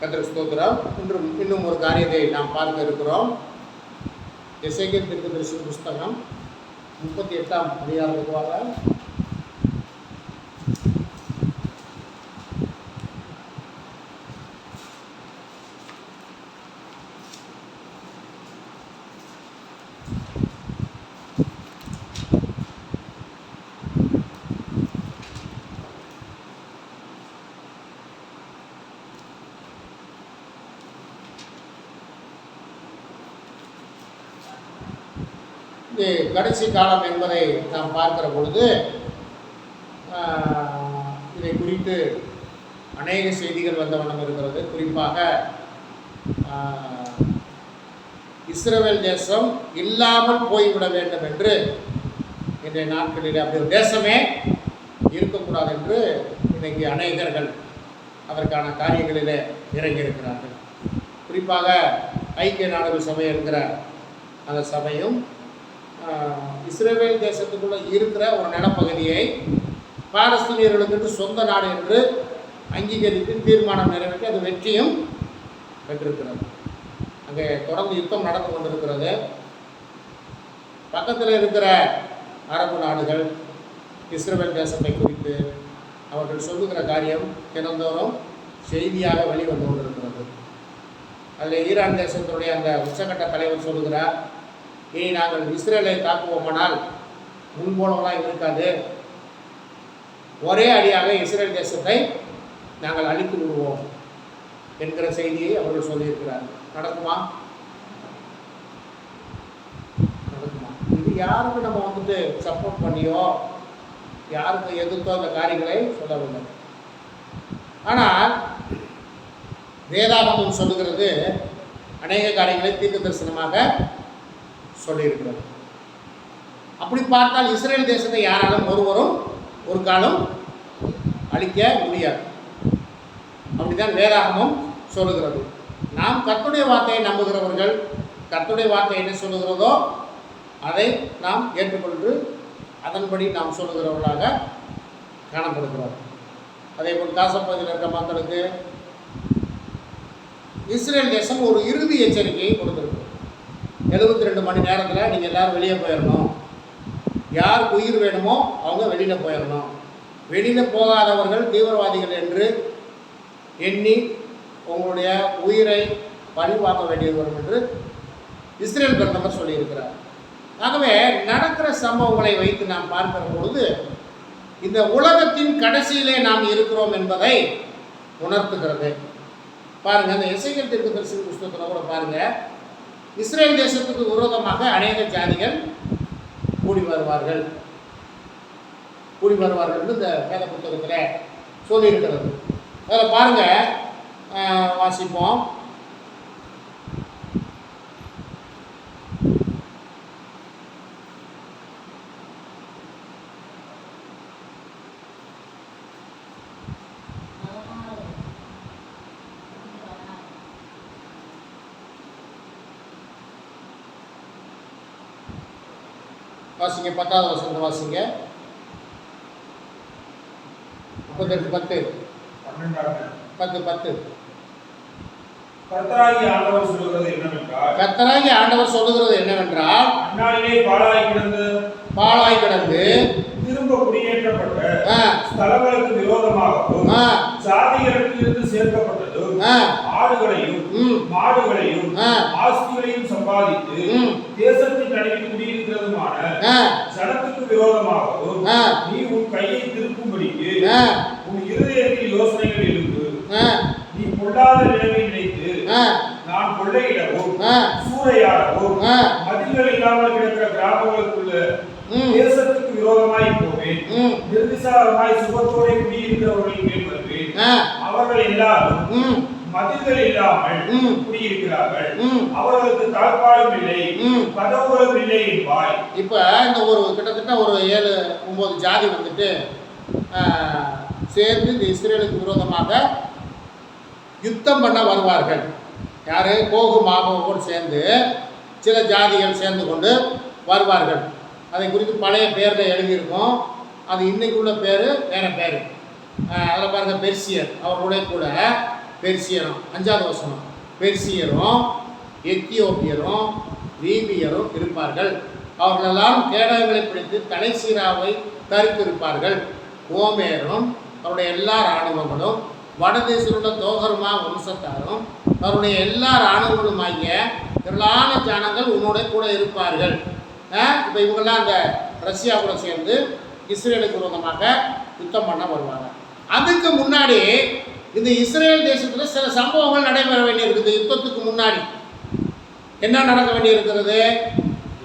கர்த்தருக்கு ஸ்தோத்திரம். இன்னும் ஒரு காரியத்தை நாம் பார்க்க இருக்கிறோம். எசேக்கியேல் தீர்க்கதரிசி புஸ்தகம் 38ஆம் அதிகாரத்துக்கு வாங்க. இது கடைசி காலம் என்பதை நாம் பார்க்கிற பொழுது இதை குறித்து அநேக செய்திகள் வந்த வண்ணம் இருக்கிறது. குறிப்பாக இஸ்ரவேல் தேசம் இல்லாமல் போய்விட வேண்டும் என்று இன்றைய நாட்களில் அப்படி ஒரு தேசமே இருக்கக்கூடாது என்று இன்றைக்கு அநேகர்கள் அதற்கான காரியங்களிலே இறங்கியிருக்கிறார்கள். குறிப்பாக ஐக்கிய நாடுகள் சபை இருக்கிற அந்த சபையும் இஸ்ரவேல் தேசத்துக்குள்ளே இருக்கிற ஒரு நிலப்பகுதியை பாலஸ்தீனியர்களுக்கு சொந்த நாடு என்று அங்கீகரித்து தீர்மானம் நிறைவேற்றி அது வெற்றியும் பெற்றிருக்கிறது. அங்கே தொடர்ந்து யுத்தம் நடந்து கொண்டிருக்கிறது. பக்கத்தில் இருக்கிற அரபு நாடுகள் இஸ்ரவேல் தேசத்தை குறித்து அவர்கள் சொல்லுகிற காரியம் தினந்தோறும் செய்தியாக வெளிவந்து கொண்டிருக்கிறது. அதில் ஈரான் தேசத்தினுடைய அந்த உச்சகட்ட தலைவர் சொல்லுகிறார், இனி நாங்கள் இஸ்ரேலை தாக்குவோமானால் முன்போலலாம் இருக்காது, ஒரே அடியாக இஸ்ரேல் தேசத்தை நாங்கள் அழித்து விடுவோம் என்கிற செய்தியை அவர்கள் சொல்லியிருக்கிறார்கள். நடக்குமா? இது யாருக்கு நம்ம வந்துட்டு சப்போர்ட் பண்ணியோ யாருக்கு எதிர்த்தோ அந்த காரியங்களை சொல்லவில்லை. ஆனால் வேதாகமம் சொல்லுகிறது அநேக காரியங்களை தீர்க்க தரிசனமாக சொல்லியிருக்கிறது. அப்படி பார்த்தால் இஸ்ரேல் தேசத்தை யாராலும் ஒருவரும் ஒரு காலம் அழிக்க முடியாது. அப்படிதான் வேதாகமம் சொல்லுகிறது. நாம் கர்த்தருடைய வார்த்தையை நம்புகிறவர்கள் கர்த்தருடைய வார்த்தை என்ன சொல்லுகிறதோ அதை நாம் ஏற்றுக்கொண்டு அதன்படி நாம் சொல்லுகிறவர்களாக காணப்படுகிறோம். அதே போல் காசப்பகுதியில் இருக்கிற மக்களுக்கு இஸ்ரேல் தேசம் ஒரு இறுதி எச்சரிக்கையை கொடுத்திருக்கு. 72 மணி நேரத்தில் நீங்கள் எல்லோரும் வெளியே போயிடணும், யாருக்கு உயிர் வேணுமோ அவங்க வெளியில் போயிடணும், வெளியில் போகாதவர்கள் தீவிரவாதிகள் என்று எண்ணி உங்களுடைய உயிரை பழிவாங்க வேண்டியது வரும் என்று இஸ்ரேல் பிரதமர் சொல்லியிருக்கிறார். ஆகவே நடக்கிற சம்பவங்களை வைத்து நாம் பார்க்கிற பொழுது இந்த உலகத்தின் கடைசியிலே நாம் இருக்கிறோம் என்பதை உணர்த்துகிறது. பாருங்கள், இந்த எசேக்கியேல் தீர்க்கதரிசி புஸ்தகத்தில் கூட பாருங்கள், இஸ்ரேல் தேசத்துக்கு விரோதமாக அநேக ஜாதிகள் கூடி வருவார்கள் என்று இந்த வேத புத்தகத்தில் சொல்லியிருக்கிறது. அதில் பாருங்கள், வாசிப்போம். வாசிங்க, 10வது வசனத்தை வாசிங்க. 10 கர்த்தராகிய ஆண்டவர் சொல்லுகிறது என்னவென்றால் அந்நாளிலே பாழாய் கிடந்து திரும்ப குடியேற்றப்பட்ட ஸ்தலங்களுக்கு விரோதமாகவும் சாதிகளுக்கு சேர்க்கப்பட்டதும் ஆடுகளையும் மாடுகளையும் ஆஸ்திகளையும் சம்பாதித்து தேசத்தின் நடுவில் குடியிருக்கிறதுமான ஜனத்துக்கு விரோதமாகவும் நீ உன் கையை திருப்பும்படிக்கு உன் இருதயத்தில் யோசனைகள் எழுப்பு. நீ பொல்லாத நிலைமை நினைத்து நான் கொள்ளையிடவும் சூறையாடவும் மதில்கள் இல்லாமல் கிடக்கிற கிராமங்களுக்குள்ள தேசத்துக்கு விரோதமாய் போவேன். நிர்விசாரமாய் சுகத்தோடு குடியிருக்கிறவர்களின் மேல் வருவேன். அவர்கள் எல்லாரும் மதில்கள் இல்லாமல் குடியிருக்கிறார்கள், அவர்களுக்கு தாழ்பாடும் இல்லை, கதவுகளும் இல்லை என்பாய். இப்ப இந்த ஒரு கிட்டத்தட்ட ஒரு 7-9 ஜாதி வந்துட்டு சேர்ந்து இந்த இஸ்ரேலுக்கு விரோதமாக யுத்தம் பண்ண வருவார்கள். யாரு? கோகு மாகோவோடு சேர்ந்து சில ஜாதிகள் சேர்ந்து கொண்டு வருவார்கள். அதை குறித்து பழைய பேரில் எழுதியிருக்கோம். அது இன்றைக்குள்ள பேர் வேறு பேர். அதில் பாருங்கள், பெர்சியர் அவர்களுடைய கூட பெர்சியரும், 5வது வசனம், பெர்சியரும் எத்தியோப்பியரும் லீபியரும் இருப்பார்கள். அவர்கள் எல்லாரும் கேடகங்களை பிடித்து தலைசீராவை தரித்திருப்பார்கள். ஓமேரும் அவருடைய எல்லா இராணுவங்களும் வடதேசத்தில் உள்ள தோகர்மா வம்சத்தாரும் அவருடைய எல்லா இராணுவங்களுமாகிய திரளான ஜனங்கள் உன்னோட கூட இருப்பார்கள். இப்போ இவங்கெல்லாம் அந்த ரஷ்யா கூட சேர்ந்து இஸ்ரேலுக்கு விரோதமாக யுத்தம் பண்ண வருவாங்க. அதுக்கு முன்னாடி இந்த இஸ்ரேல் தேசத்தில் சில சம்பவங்கள் நடைபெற வேண்டியிருக்குது. யுத்தத்துக்கு முன்னாடி என்ன நடக்க வேண்டியிருக்கிறது?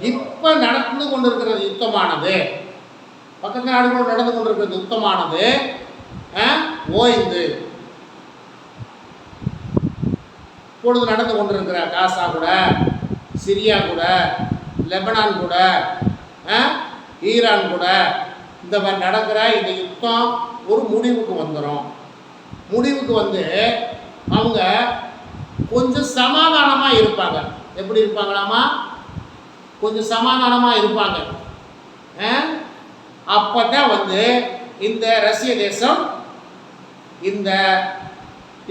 இப்போ நடந்து கொண்டிருக்கிறது யுத்தமானது, பக்கத்து நாடுகளோடு நடந்து கொண்டிருக்கிறது யுத்தமானது ஓய்ந்து இப்பொழுது நடந்து கொண்டிருக்கிற காசா கூட, சிரியா கூட, லெபனான் கூட, ஈரான் கூட இந்த மாதிரி நடக்கிற இந்த யுத்தம் ஒரு முடிவுக்கு வந்துடும். முடிவுக்கு வந்து அவங்க கொஞ்சம் சமாதானமாக இருப்பாங்க. எப்படி இருப்பாங்களாமா? கொஞ்சம் சமாதானமாக இருப்பாங்க. அப்போ தான் வந்து இந்த ரஷ்ய தேசம் இந்த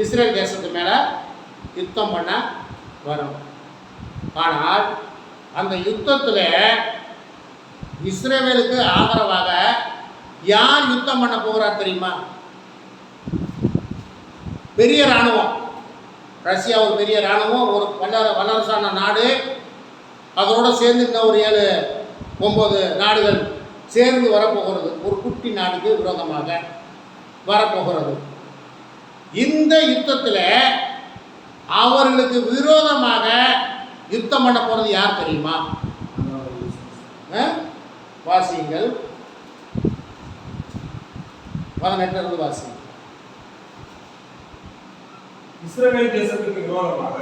இஸ்ரேல் தேசத்து மேலே யுத்தம் பண்ண வரும். ஆனால் அந்த யுத்தத்தில் இஸ்ரேலுக்கு ஆதரவாக யார் யுத்தம் பண்ண போகிறார் தெரியுமா? பெரிய இராணுவம். ரஷ்யா ஒரு பெரிய இராணுவம், ஒரு வல்லரசான நாடு, அதோடு சேர்ந்து இன்னும் ஒரு 7-9 நாடுகள் சேர்ந்து வரப்போகிறது. ஒரு குட்டி நாடுக்கு விரோதமாக வரப்போகிறது. இந்த யுத்தத்தில் அவர்களுக்கு விரோதமாக யுத்தம் பண்ண போகிறது யார் தெரியுமா? வாசியுங்கள், 18 வாசி. இஸ்ரவேல் தேசத்துக்கு விரோதமாக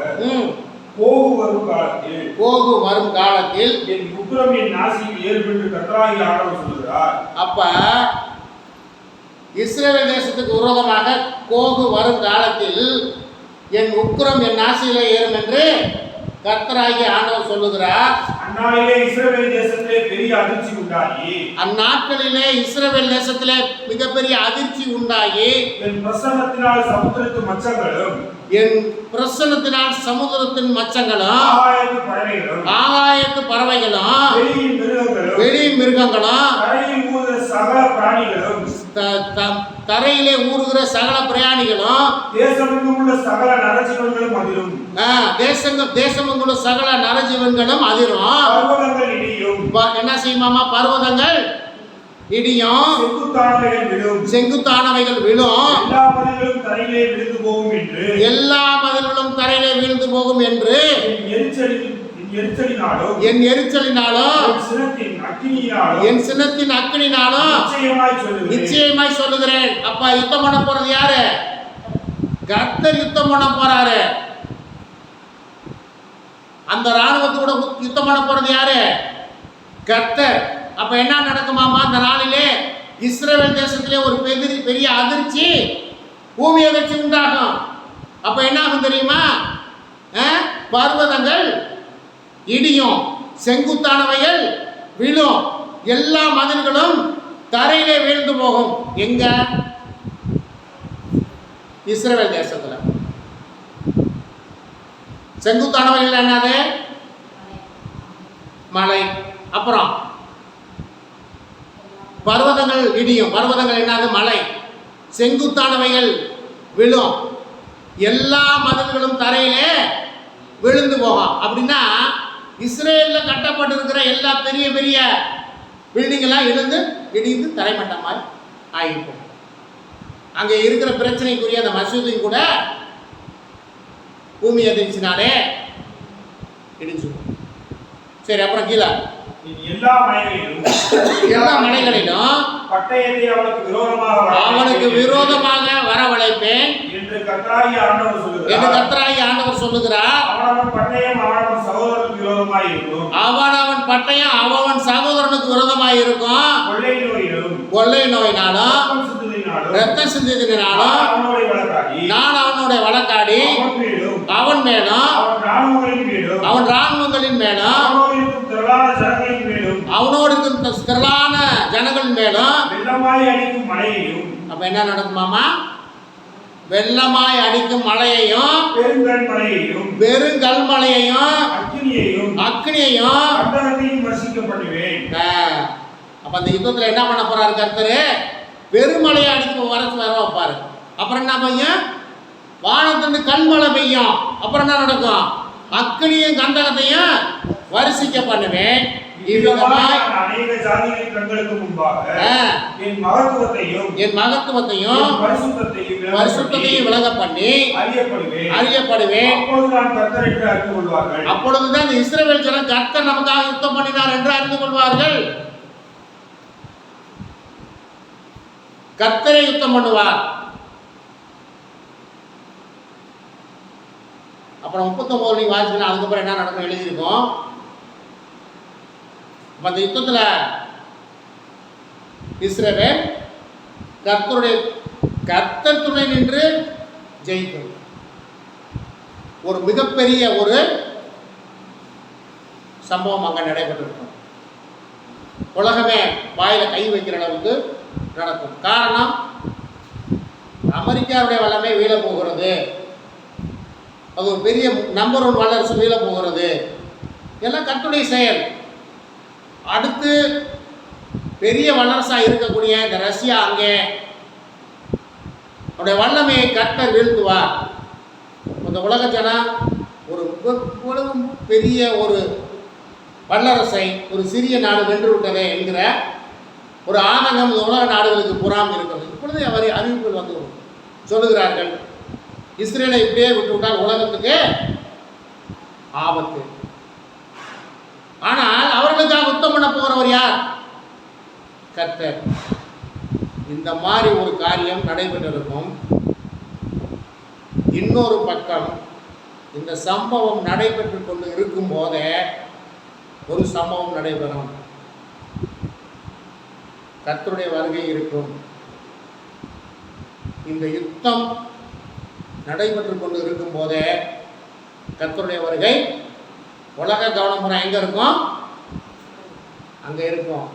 கோகு வரும் காலத்தில் என் உக்கிரம் என் நாசியில் ஏறும் என்று கர்த்தராகிய ஆண்டவர் சொல்கிறார். அப்ப இஸ்ரவேல் தேசத்துக்கு விரோதமாக கோகு வரும் காலத்தில் என் உக்கிரம் என் நாசியிலே ஏறும் என்று கர்த்தராகிய ஆண்டவர் சொல்லுகிறார். அந்நாளிலே இஸ்ரவேல் தேசத்திலே பெரிய அதிர்ச்சி உண்டாகி, அந்நாட்களிலே இஸ்ரவேல் தேசத்திலே மிகப்பெரிய அதிர்ச்சி உண்டாகி, என் பிரசன்னத்தினால் சமுத்திரத்தின் மச்சங்களும் ஆகாயத்து பறவைகளும் வெளியின் மிருகங்களும் தரையிலே ஊறுகிற சகல பிரயாணிகளும் தேசமெங்குள்ள சகல நரஜீவன்களும் அதிரும். தேசமெங்குள்ள சகல நரஜீவன்களும் அதிரும். என்ன செய்யுமாமா? பர்வதங்கள் இடியும், செங்குத்தானவைகள் விழும், எல்லா மதில்களும் தரையிலே விழுந்து போகும் என்று என் எரிச்சலினாலும் என் சினத்தின் அக்கினினாலும் நிச்சயமாய் சொல்லுகிறேன். அப்ப யுத்தம் பண்ண போறது யாரு? கர்த்தர் யுத்தம் பண்ண போறாரு. அந்த ராணுவத்தோட யுத்தம் பண்ண போறது யாரு? கர்த்தர். அப்ப என்ன நடக்குமாமா? அந்த நாளிலே இஸ்ரவேல் தேசத்திலே ஒரு பெரிய அதிர்ச்சி, பூமி அதிர்ச்சி உண்டாகும். அப்ப என்ன ஆகும் தெரியுமா? பர்வதங்கள் இடியும், செங்குத்தானவைகள் விழும், எல்லா மதில்களும் தரையிலே வீழ்ந்து போகும். எங்க? இஸ்ரவேல் தேசத்துல. செங்குத்தானவைகள் என்னது? மலை. அப்புறம் பர்வதங்கள் இடியும். பர்வதங்கள் என்னது? மலை. செங்குத்தானவைகள் விழும், எல்லா மதில்களும் தரையிலே விழுந்து போகும். அப்படின்னா இஸ்ரேலில் கட்டப்பட்டிருக்கிற எல்லா பெரிய பெரிய பில்டிங்கெல்லாம் இடிந்து தரைமட்டமாக ஆகிப்போம். அங்கே இருக்கிற பிரச்சனைக்குரிய அந்த மசூதியும் கூட பூமி அதிர்ச்சினாலே இடிஞ்சுடும். சரி, அப்புறம் கீழே எல்லா மலைகளிலும் அவனுக்கு விரோதமாக வரவழைப்பேன் என்று கர்த்தராகிய ஆண்டவர் சொல்லுகிறார். அவனவன் பட்டயம் அவன் சகோதரனுக்கு விரோதமாய் இருக்கும். கொள்ளை நோயினாலும் இரத்த சிந்தினாலும் நான் அவனுடைய வழக்காடி அவன் மேலும் அவன் இராணுவங்களின் மேலும் அவனோடு திரளான ஜனங்கள் மேலும். அப்ப என்ன நடக்குமாமா? வெள்ளமாய் அடிக்கும் மழையையும் பெருங்கல்மழையையும் அக்னியையும் வர்ஷிக்க பண்ணுவேன். அப்ப அந்த யுத்தத்துல என்ன பண்ண போறாரு கர்த்தரு? பெருமழையை அடிக்க வர வைப்பாரு. அப்புறம் என்ன பெய்யும்? வானத்திலிருந்து கல்மழை பெய்யும். அப்புறம் என்ன நடக்கும்? அக்னியும் கந்தகத்தையும் வருஷிக்க பண்ணுவேன். அநேக ஜாதிகளின் கண்களுக்கு முன்பாக என் மகத்துவத்தையும் பரிசுத்தத்தையும் விளங்க பண்ணி அறியப்படுவேன். அப்பொழுதுதான் இந்த இஸ்ரவேல் ஜனம் கர்த்தர் நமக்காக யுத்தம் பண்ணினார் என்று அறிந்து கொள்வார்கள். கர்த்தரே யுத்தம் பண்ணுவார். அப்புறம் 39 நீங்க வாசிச்சீங்கன்னா அதுக்கப்புறம் என்ன நடக்கும் எழுதியிருக்கோம். அந்த யுத்தத்தில் இஸ்ரவேல் கர்த்தர் துணை நின்று ஜெயிக்கும். ஒரு மிகப்பெரிய ஒரு சம்பவம் அங்க நடைபெற்றிருக்கும். உலகமே வாயில கை வைக்கிற அளவுக்கு நடக்கும். காரணம், அமெரிக்காவுடைய வல்லமை வீழ போகிறது. அது ஒரு பெரிய நம்பர் 1 வல்லரசு வீழ போகிறது. எல்லாம் கர்த்தருடைய செயல். அடுத்து பெரிய வல்லரசாக இருக்கக்கூடிய இந்த ரஷ்யா அங்கே அவருடைய வல்லமையை கர்த்தர் வீழ்த்துவார். இந்த உலக ஜனம் ஒரு பெரிய ஒரு வல்லரசை ஒரு சிறிய நாடு வென்று விட்டதே என்கிற ஒரு ஆதங்கம் இந்த உலக நாடுகளுக்கு புறாமல் இருக்கிறது. இப்பொழுது அவர் அறிவிப்புகள் வந்து சொல்லுகிறார்கள், இஸ்ரேலை இப்படியே விட்டுவிட்டால் உலகத்துக்கு ஆபத்து. ஆனால் அவர்களுக்காக யுத்தம் பண்ண போகிறவர் யார்? கர்த்தர். இந்த மாதிரி ஒரு காரியம் நடைபெற்றிருக்கும். இன்னொரு பக்கம் இந்த சம்பவம் நடைபெற்று கொண்டு இருக்கும் போதே ஒரு சம்பவம் நடைபெறும். கர்த்தருடைய வருகை இருக்கும். இந்த யுத்தம் நடைபெற்று கொண்டு இருக்கும் போதே கர்த்தருடைய வருகை. உலக கவனமுறை எங்க இருக்கும்? அங்க இருக்கும்.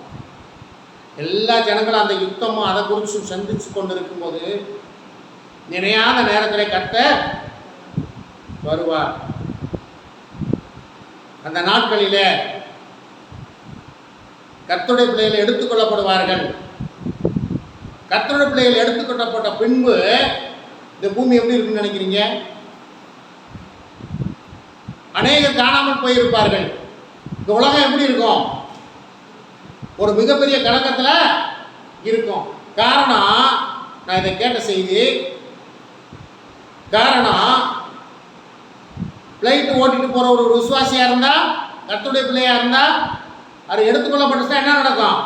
எல்லா ஜனங்களும் அந்த யுத்தமும் அதை குறித்து சந்திச்சு கொண்டு இருக்கும்போது நினையாத நேரத்தில் கர்த்தர் வருவார். அந்த நாட்களிலே கர்த்தருடைய பிள்ளைகள் எடுத்துக்கொள்ளப்படுவார்கள். கர்த்தருடைய பிள்ளைகள் எடுத்துக்கொள்ளப்பட்ட பின்பு இந்த பூமி எப்படி இருக்குன்னு நினைக்கிறீங்க? அநேகர் காணாமல் போயிருப்பார்கள். இந்த உலகம் எப்படி இருக்கும்? ஒரு மிகப்பெரிய கலக்கத்தில் இருக்கும். காரணம், நான் இதை கேட்ட செய்தி, காரணம் ஃப்ளைட்டு ஓட்டிட்டு போகிற ஒரு விசுவாசியாக இருந்தால், கர்த்தருடைய பிள்ளையாக இருந்தால், அது எடுத்துக்கொள்ளப்பட்டுச்சா என்ன நடக்கும்?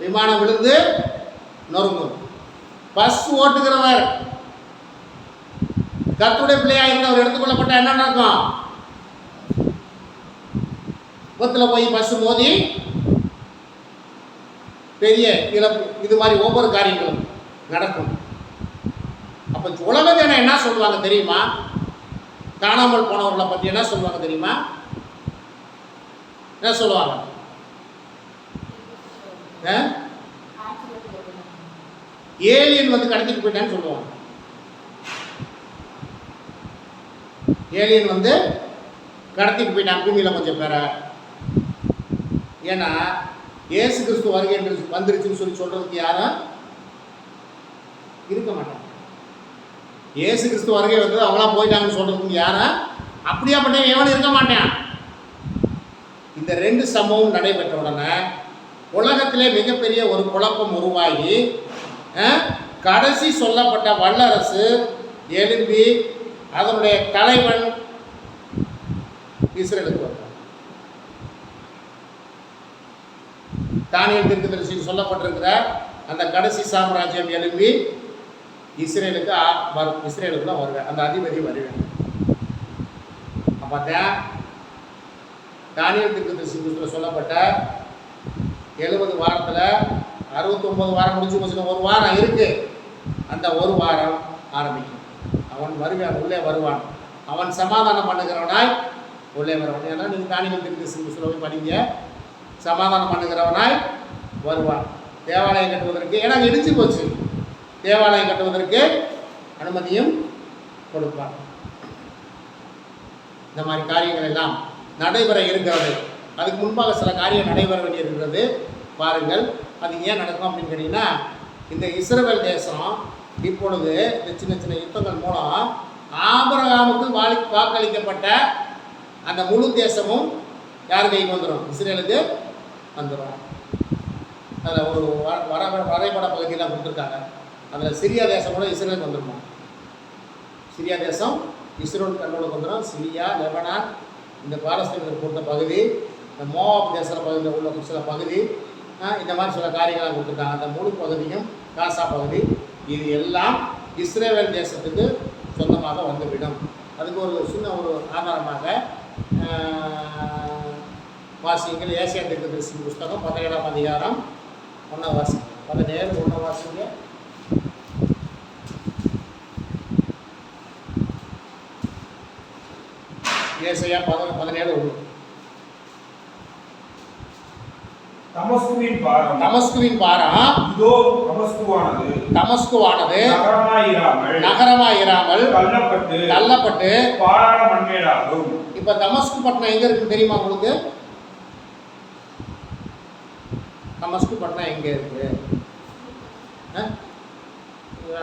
விமானம் விழுந்து நொறுங்கும். பஸ் ஓட்டுகிறவர் கர்த்தருடைய பிள்ளையாக இருந்தவர் எடுத்துக்கொள்ளப்பட்ட என்ன நடக்கும்? விபத்தில் போய் பஸ் மோதி பெரிய இழப்பு. இது மாதிரி ஒவ்வொரு காரியங்களும் நடக்கும். அப்போ உலக ஜனம் என்ன சொல்லுவாங்க தெரியுமா? காணாமல் போனவர்களை பற்றி என்ன சொல்லுவாங்க தெரியுமா? என்ன சொல்லுவாங்க? ஏலியன் வந்து கடத்திட்டு போயிட்டான்னு சொல்லுவாங்க. ஏலியன் வந்து கடத்திட்டு போயிட்டான் பூமியில் கொஞ்சம் பேரை. ஏன்னா இயேசு கிறிஸ்து வருகை என்று வந்துருச்சுன்னு சொல்லி சொல்றதுக்கு யாரும் இருக்க மாட்டாங்க. இயேசு கிறிஸ்து வருகை வந்து அவங்களாம் போயிட்டாங்கன்னு சொல்றதுக்கு யாரும் அப்படியாப்பட்ட எவனும் இருக்க மாட்டான். இந்த 2 சம்பவம் நடைபெற்ற உடனே உலகத்திலே மிகப்பெரிய ஒரு குழப்பம் உருவாகி கடைசி சொல்லப்பட்ட வல்லரசு எழும்பி அதனுடைய தலைவன் இஸ்ரேலுக்கு வந்தார். தானியேல் தீர்க்கதரிசியில் சொல்லப்பட்டிருக்கிற அந்த கடைசி சாம்ராஜ்யம் எழும்பி இஸ்ரேலுக்கு இஸ்ரேலுக்கு தான் வருவேன், அந்த அதிபதி வருவேன். அப்போ தானியேல் தீர்க்கதரிசியில் சொல்லப்பட்ட 70 வாரத்தில் 69 வாரம் முடிஞ்சு போச்சுன்னா 1 வாரம் இருக்கு. அந்த 1 வாரம் ஆரம்பிக்கும். அவன் வருவான், உள்ளே வருவான். அவன் சமாதானம் பண்ணுகிறவனாய் உள்ளே வருவான். ஏன்னா நீங்கள் தானியேல் தீர்க்கதரிசியில் சொல்லி படிங்க. சமாதானம் பண்ணுகிறவனாய் வருவான். தேவாலயம் கட்டுவதற்கு, ஏன்னா இடிச்சு போச்சு, தேவாலயம் கட்டுவதற்கு அனுமதியும் கொடுப்பார். இந்த மாதிரி காரியங்கள் எல்லாம் நடைபெற இருக்கிறது. அதுக்கு முன்பாக சில காரியம் நடைபெற வேண்டியிருக்கிறது. பாருங்கள், அது ஏன் நடக்கும் அப்படின்னு கேட்டிங்கன்னா, இந்த இஸ்ரவேல் தேசம் இப்பொழுது இந்த சின்ன சின்ன யுத்தங்கள் மூலம் ஆபிரகாமுக்கு வாக்களிக்கப்பட்ட அந்த முழு தேசமும் யார் கைக்கு வந்துடும்? இஸ்ரேலுக்கு வந்துடும். அதில் ஒரு வரைபட பகுதியெல்லாம் கொடுத்துருக்காங்க. அதில் சிரியா தேசம் கூட இஸ்ரேலுக்கு வந்துடுமா? சிரியா தேசம் இஸ்ரேல் கண்ணோடு வந்துடும். சிரியா, லெபனான், இந்த பாலஸ்தீனத்தில் கொடுத்த பகுதி, இந்த மோவாப் தேச பகுதியில் உள்ள சில பகுதி, இந்த மாதிரி சில காரியங்களாக கொடுத்துருக்காங்க. அந்த முழு பகுதியும் காசா பகுதி, இது எல்லாம் இஸ்ரேல் தேசத்துக்கு சொந்தமாக வந்துவிடும். அதுக்கு ஒரு சின்ன ஒரு ஆதாரமாக வாசிங்கள். ஏசியா தீர்க்கதரிசி புஸ்தகம் 17ஆம் அதிகாரம் 1 வாசி 17 1 வாசிங்க. ஏசாயா 17:1. தமஸ்குவின் பாரம் இதோ தமஸ்குவானது நகரமாயிராமல் தள்ளப்பட்டு பாழான மண்மேடாகும். இப்ப தமஸ்கு பட்டணம் எங்க இருக்கு தெரியுமா உங்களுக்கு? தமஸ்கு பட்டணம் எங்க இருக்கு?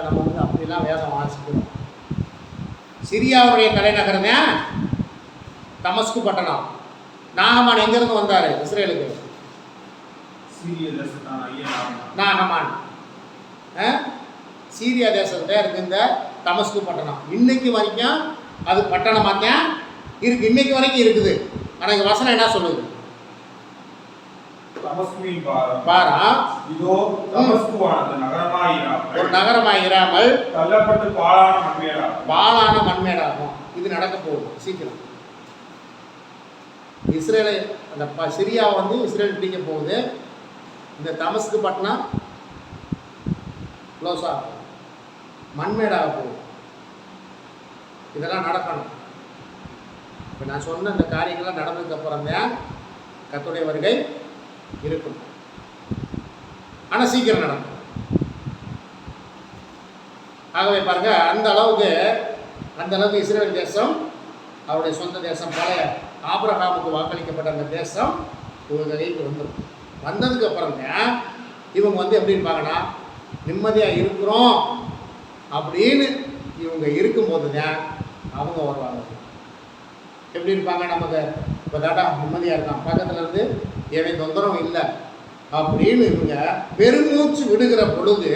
நம்ம வந்து அப்படிலாம் வேதம் வாசிக்கிறோம். சிரியாவுடைய தலைநகர் தான் தமஸ்கு பட்டணம். நாகமான் எங்கிருந்து வந்தாரு இஸ்ரேலுக்கு? நாகமான் சீரியா தேசத்துல இருக்கு இந்த தமஸ்கு பட்டணம். இன்னைக்கு வரைக்கும் அது பட்டணமாக தான் இருக்கு, இன்னைக்கு வரைக்கும் இருக்குது. ஆனால் இங்க வசனம் என்ன சொல்லுது? பாரம் இதோ தமஸ்குவானது ஒரு நகரமாயிராமல் தள்ளப்பட்டு பாழான மண்மேடாகும். இது நடக்க போகுது சீக்கிரம். இஸ்ரேலை அந்த சிரியாவை வந்து இஸ்ரேல் பிடிக்க போகுது. இந்த தமஸ்கு பட்டணம் க்ளோஸ் ஆகும், மண்மேடாக போகும். இதெல்லாம் நடக்கணும். இப்போ நான் சொன்ன இந்த காரியங்கள்லாம் நடந்ததுக்கு அப்புறம் தான் கர்த்தருடைய வருகை இருக்கும். ஆனால் சீக்கிரம் நடக்கும். ஆகவே பாருங்க, அந்த அளவுக்கு இஸ்ரேல் தேசம் அவருடைய சொந்த தேசம், பழைய ஆபிரகாமுக்கு வாக்களிக்கப்பட்ட அந்த தேசம் இவங்க கைக்கு வந்துடும். வந்ததுக்கு அப்புறம் தான் இவங்க வந்து எப்படி இருப்பாங்கன்னா, நிம்மதியாக இருக்கிறோம் அப்படின்னு இவங்க இருக்கும்போது தான் அவங்க வருவாங்க. எப்படி இருப்பாங்க? நமக்கு இப்போ தாட்டா நிம்மதியாக இருக்கான், பக்கத்தில் இருந்து எவை தொந்தரவும் இல்லை அப்படின்னு இவங்க பெருமூச்சு விடுகிற பொழுது,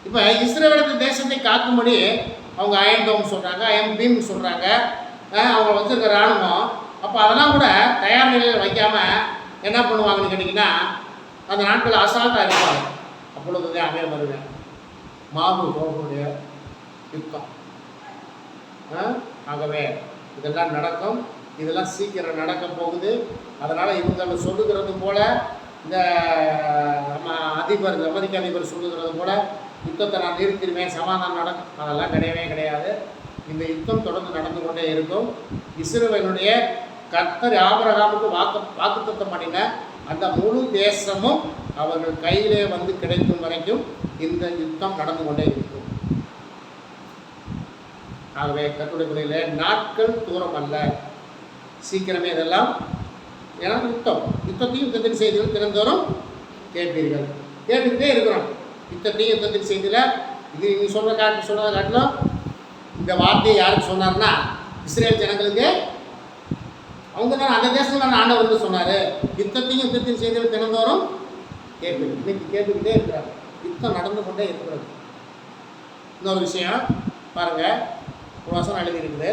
இப்போ இஸ்ரவேல் தேசத்தை காக்கும்படி அவங்க அயன்டோம் சொல்கிறாங்க, அயன்பீம் சொல்கிறாங்க, அவங்க வச்சுருக்க இராணுவம். அப்போ அதெல்லாம் கூட தயார் நிலையில் வைக்காமல் என்ன பண்ணுவாங்கன்னு கேட்டிங்கன்னா, அந்த நாட்களில் அசால்ட்டாக இருப்பாங்க. அப்பொழுது தான் அங்கே வருவேன் மாகு கோபுடைய யுத்தம். ஆகவே இதெல்லாம் நடக்கும், இதெல்லாம் சீக்கிரம் நடக்க போகுது. அதனால் இவங்க சொல்லுகிறது போல், இந்த அதிபர் அமெரிக்க அதிபர் சொல்லுகிறது போல் யுத்தத்தை நான் நிறுத்திடுவேன், சமாதானம் நடக்கும், அதெல்லாம் கிடையவே கிடையாது. இந்த யுத்தம் தொடர்ந்து நடந்து கொண்டே இருக்கும். இஸ்ரவேலுடைய கர்த்தர் ஆபிரகாமுக்கு வாக்குத்தத்தம் பண்ணின அந்த முழு தேசமும் அவர்கள் கையிலே வந்து கிடைக்கும் வரைக்கும் இந்த யுத்தம் நடந்து கொண்டே இருக்கும். ஆகவே கர்த்தருடைய பிள்ளைகளே, நாட்கள் தூரம் அல்ல, சீக்கிரமே இதெல்லாம். ஏன்னா யுத்தத்தின் செய்திகள் திறந்தோறும் கேட்பீர்கள், கேட்டுக்கிட்டே இருக்கிறோம். யுத்தத்தின் செய்தியில் இது நீங்கள் சொன்னதை காட்டிலும் இந்த வார்த்தையை யாருக்கு சொன்னார்னா, இஸ்ரேல் ஜனங்களுக்கு. அவங்க தான் அந்த தேசத்தில் தான் ஆண்டவர் வந்து சொன்னார், யுத்தத்தின் செய்திகள் திறந்தோறும் கேட்பீர்கள். இன்னைக்கு கேட்டுக்கிட்டே இருக்கிறாங்க, யுத்தம் நடந்து கொண்டே இருக்கிறது. இன்னொரு விஷயம் பாருங்கள், ஒரு வசனம் எழுதியிருக்குது.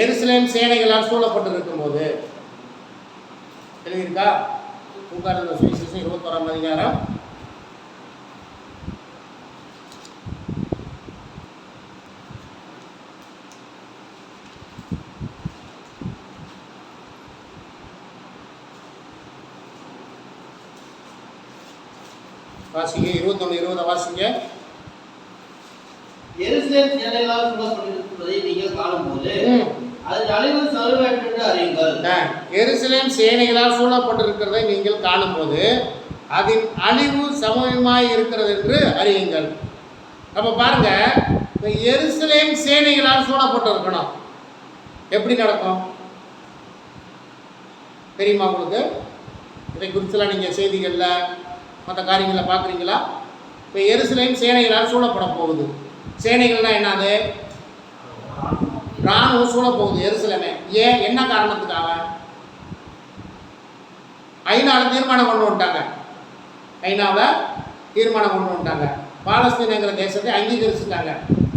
எருசலேம் சேனைகளால் சூழப்பட்டு போது எழுதியிருக்கா? பூக்காரர் சுவிசேஷம் 21ஆம் அதிகாரம் 21-20 வாசிங்க. எருசலேம் சேனைகளால் சூழப்பட்டிருப்பதை நீங்கள் காணும்போது அதன் அழிவு சமீபமென்று அறியுங்கள். எருசலேம் சேனைகளால் சூழப்பட்டிருக்கிறதை நீங்கள் காணும்போது அதன் அழிவு சமயமாய் இருக்கிறது என்று அறியுங்கள். அப்ப பாருங்க, இந்த எருசலேம் சேனைகளால் சூழப்பட்டிருக்கணும். எப்படி நடக்கும் தெரியுமா உங்களுக்கு? இதை குறிச்செல்லாம் நீங்கள் செய்திகளில் மற்ற காரியங்களில் பார்க்குறீங்களா? இப்போ எருசலேம் சேனைகளால் சூழப்பட போகுது. சேனைகள்னால் என்னது? இராணுவம் சூழப்போகுது எருசலேமே. ஏன்? என்ன காரணத்துக்காக? ஐநாவில் தீர்மானம் கொண்டு வந்துட்டாங்க. ஐநாவில் தீர்மானம் கொண்டு வந்துட்டாங்க. பாலஸ்தீனங்கிற தேசத்தை அங்கீகரிச்சுட்டாங்க.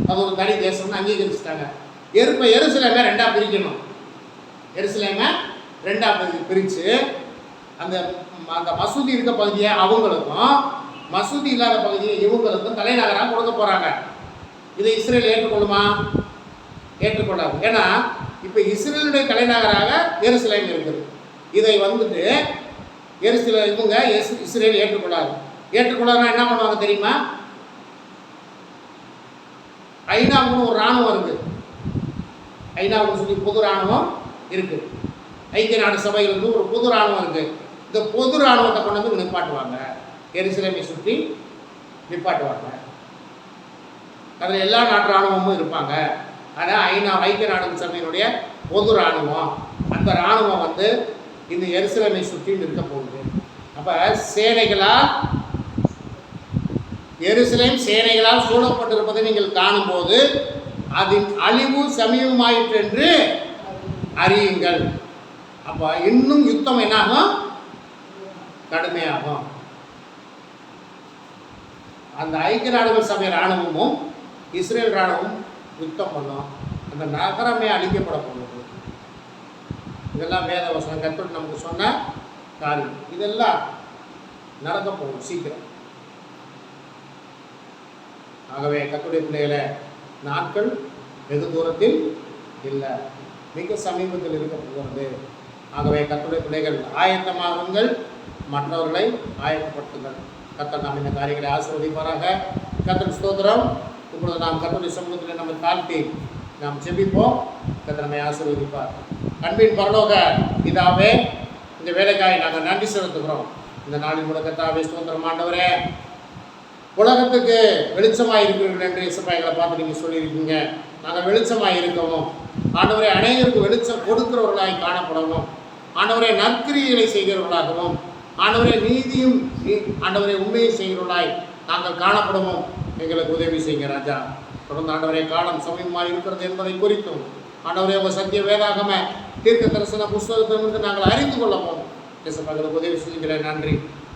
அது ஒரு தனி தேசம்னு அங்கீகரிச்சுட்டாங்க. இப்போ எருசலேமை ரெண்டாக பிரிக்கணும். எருசலேமை ரெண்டாக பிரித்து அந்த அந்த மசூதி இருக்க பகுதியை அவங்களுக்கும், மசூதி இல்லாத பகுதியை இவங்களுக்கும் தலைநகராக கொடுக்க போகிறாங்க. இதை இஸ்ரேல் ஏற்றுக்கொள்ளுமா? ஏற்றுக்கொள்ளாது. ஏன்னா இப்போ இஸ்ரேலுடைய தலைநகராக எருசலேம் இருக்குது. இதை வந்துட்டு இஸ்ரேல் ஏற்றுக்கொள்ளாது. ஏற்றுக்கொள்ளாதுன்னா என்ன பண்ணுவாங்க தெரியுமா? ஐநாவுக்கு ஒரு இராணுவம் இருக்குது. ஐநாவுக்கு சொல்லி பொது இராணுவம் இருக்குது. ஐக்கிய நாடு சபையிலிருந்து ஒரு பொது இராணுவம் இருக்குது. இந்த பொது இராணுவத்தை கொண்டு வந்து நிப்பாட்டுவாங்க. எருசலேமை சுற்றி நிப்பாட்டுவாங்க. அதில் எல்லா நாட்டு இராணுவமும் இருப்பாங்க. ஆனால் ஐக்கிய நாடு சபையினுடைய பொது இராணுவம், அந்த இராணுவம் வந்து இந்த எருசலேமை சுற்றி நிற்க போகுது. அப்போ சேனைகளால், எருசலேம் சேனைகளால் சூழப்பட்டிருப்பதை நீங்கள் காணும்போது அதன் அழிவு சமீபமாயிற்று என்று அறியுங்கள். அப்போ இன்னும் யுத்தம் என்னாகும்? கடுமையாகும். அந்த ஐக்கிய நாடுகள் சபை இராணுவமும் இஸ்ரேல் இராணுவமும் யுத்தம் பண்ணும். அந்த நகரமே அழிக்கப்பட போகுது. இதெல்லாம் வேத வசனம் கர்த்தர் நமக்கு சொன்ன காரியம். இதெல்லாம் நடக்க போகும் சீக்கிரம். ஆகவே கர்த்தருடைய பிள்ளைகளை, நாட்கள் வெகு தூரத்தில் இல்லை, மிக சமீபத்தில் இருக்க போகிறது. ஆகவே கர்த்தருடைய பிள்ளைகள் ஆயத்தமாகுங்கள், மற்றவர்களை ஆயத்தப்படுத்துங்கள். கர்த்தர் நாம் இந்த காரியங்களை ஆசீர்வதிப்பாராக. கர்த்தர் ஸ்தோத்திரம். இப்பொழுது நாம் கர்த்தருடைய சமூகத்தில் நம்ம தாழ்த்தி நாம் ஜெபிப்போம். கர்த்தர் நம்மை ஆசீர்வதிப்பார். அன்பின் பரலோக பிதாவே, இந்த வேலைக்காய் நாங்கள் நன்றி செலுத்துகிறோம். இந்த நாளின் கூட கர்த்தாவே ஸ்தோத்திரம். ஆண்டவரே, உலகத்துக்கு வெளிச்சமாக இருக்கிறீர்கள் என்று இசப்பாய்களை பார்த்து நீங்கள் சொல்லியிருக்கீங்க. நாங்கள் வெளிச்சமாக இருக்கவும், ஆண்டவரே அநேகருக்கு வெளிச்சம் கொடுக்கிறவர்களாய் காணப்படவும், ஆண்டவரே நற்கிரியைகளை செய்கிறவர்களாகவும், ஆண்டவரே நீதியும் ஆண்டவரே உண்மையை செய்கிறவர்களாய் நாங்கள் காணப்படவும் எங்களுக்கு உதவி செய்யுங்க ராஜா. தொடர்ந்து ஆண்டவரே, காலம் சமயமாக இருக்கிறது என்பதை குறித்தும், ஆண்டவரே உங்கள் சத்திய வேதாகம தீர்க்க தரிசன புஸ்தகத்திலிருந்து நாங்கள் அறிந்து கொள்ளவும் இசப்பாய்களுக்கு உதவி செய்கிறேன். நன்றி.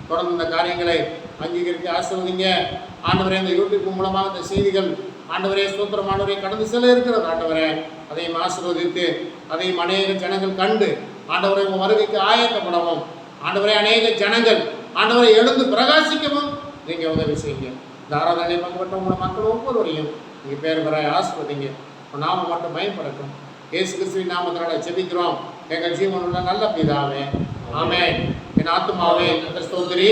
தொடர்ந்து இந்த காரியங்களை அங்கீகரித்து ஆசீர்வதிங்க ஆண்டவரே. இந்த யூடியூப் மூலமாக இந்த செய்திகள் ஆண்டவரே ஸ்தோத்திரம் ஆண்டவரே கடந்து செல்ல இருக்கிறது. ஆண்டவரே அதையும் ஆசீர்வதித்து அதையும் அநேக ஜனங்கள் கண்டு ஆண்டவரே உங்கள் வருகைக்கு ஆயத்தப்படவும், ஆண்டவரே அநேக ஜனங்கள் ஆண்டவரை எழுந்து பிரகாசிக்கவும் நீங்கள் உதவி செய்யுங்க. இந்த ஆராதனை பங்குபட்ட உங்கள் மக்கள் ஒவ்வொருவரையும் நீங்கள் பேர் பெற ஆசீர்வதிங்க. நாம மட்டும் பயன்படுத்தும். இயேசு கிறிஸ்துவின் நாமத்தினால ஜெபிக்கிறோம் எங்கள் ஜீவனுள்ள நல்ல பிதாவே, ஆமென். என் ஆத்துமாவே கர்த்தர் ஸ்தோத்திரி,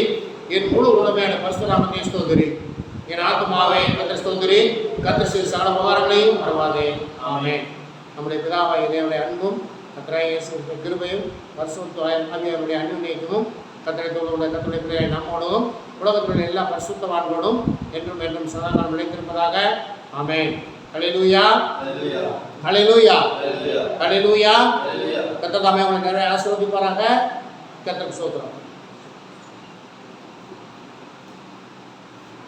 என் முழு உலகமே பரிசுத்தநாமத்தை ஸ்தோத்திரி. என் ஆத்துமாவே கர்த்தர் ஸ்தோத்திரி, கர்த்தர் செய்த சகல உபகாரங்களையும் மறவாதே. ஆமென். நம்முடைய பிதாவாகிய தேவனுடைய அன்பும் கர்த்தராகிய இயேசு கிறிஸ்துவின் கிருபையும் பரிசுத்த ஆவியானவருடைய அன்பினையும் கர்த்தருடைய பிள்ளையை நம்மோடும் உலகத்துடைய எல்லா பரிசுத்தவான்களோடும் என்றும் என்றும் சதாகாலம் நிலைத்திருப்பதாக. ஆமென். ஹல்லேலூயா, ஹல்லேலூயா, ஹல்லேலூயா. கர்த்தர் தாமே உங்களை நிறைய ஆசீர்வதிப்பாராக. கர்த்தருக்கு ஸ்தோத்திரம்.